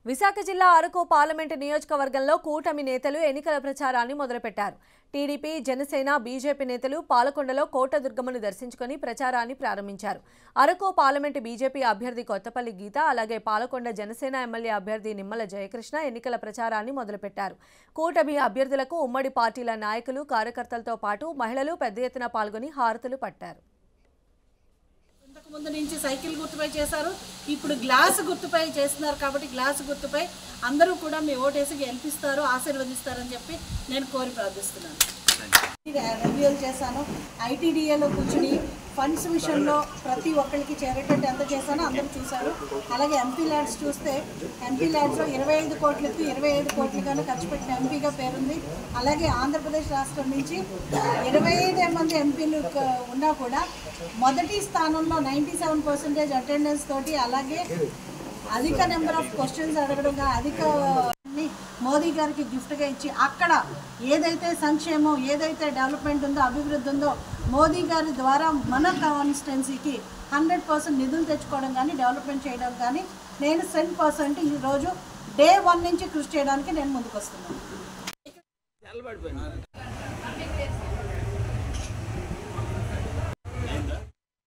విశాఖ జిల్లా అరకు పార్లమెంటు నియోజకవర్గంలో కూటమి నేతలు ఎన్నికల ప్రచారాన్ని మొదలుపెట్టారు. టీడీపీ, జనసేన, బీజేపీ నేతలు పాలకొండలో కోటదుర్గమ్మను దర్శించుకొని ప్రచారాన్ని ప్రారంభించారు. అరకు పార్లమెంటు బీజేపీ అభ్యర్థి కొత్తపల్లి గీత, అలాగే పాలకొండ జనసేన ఎమ్మెల్యే అభ్యర్థి నిమ్మల జయకృష్ణ ఎన్నికల ప్రచారాన్ని మొదలుపెట్టారు. కూటమి అభ్యర్థులకు ఉమ్మడి పార్టీల నాయకులు, కార్యకర్తలతో పాటు మహిళలు పెద్ద ఎత్తున పాల్గొని హారతులు పట్టారు. ముందు నుంచి సైకిల్ గుర్తుపై చేశారు, ఇప్పుడు గ్లాస్ గుర్తుపై చేస్తున్నారు. కాబట్టి గ్లాస్ గుర్తుపై అందరూ కూడా మీ ఓటేసి గెలిపిస్తారు, ఆశీర్వదిస్తారని చెప్పి నేను కోరి ప్రార్థిస్తున్నాను. రివ్యూలు చేశాను. ఐటీడీఏలో కూర్చుని ఫండ్స్ విషయంలో ప్రతి ఒక్కరికి చేరేటట్టు ఎంత చేశానో అందరూ చూశారు. అలాగే ఎంపీ ల్యాడ్స్ చూస్తే ఎంపీ ల్యాడ్స్లో 25 కోట్లకు 25 కోట్లుగానే ఖర్చు పెట్టిన ఎంపీగా పేరుంది. అలాగే ఆంధ్రప్రదేశ్ రాష్ట్రం నుంచి 25 మంది ఎంపీలు ఉన్నా కూడా మొదటి స్థానంలో 97% అటెండెన్స్ తోటి, అలాగే అధిక నెంబర్ ఆఫ్ క్వశ్చన్స్ అడగడంగా అధిక మోదీ గారికి గిఫ్ట్గా ఇచ్చి అక్కడ ఏదైతే సంక్షేమం, ఏదైతే డెవలప్మెంట్ ఉందో, అభివృద్ధి ఉందో, మోదీ గారి ద్వారా మన కాన్స్టిట్యున్సీకి 100% నిధులు తెచ్చుకోవడం కానీ, డెవలప్మెంట్ చేయడం కానీ నేను 100% ఈరోజు డే 1 నుంచి కృషి చేయడానికి నేను ముందుకు వస్తున్నాను.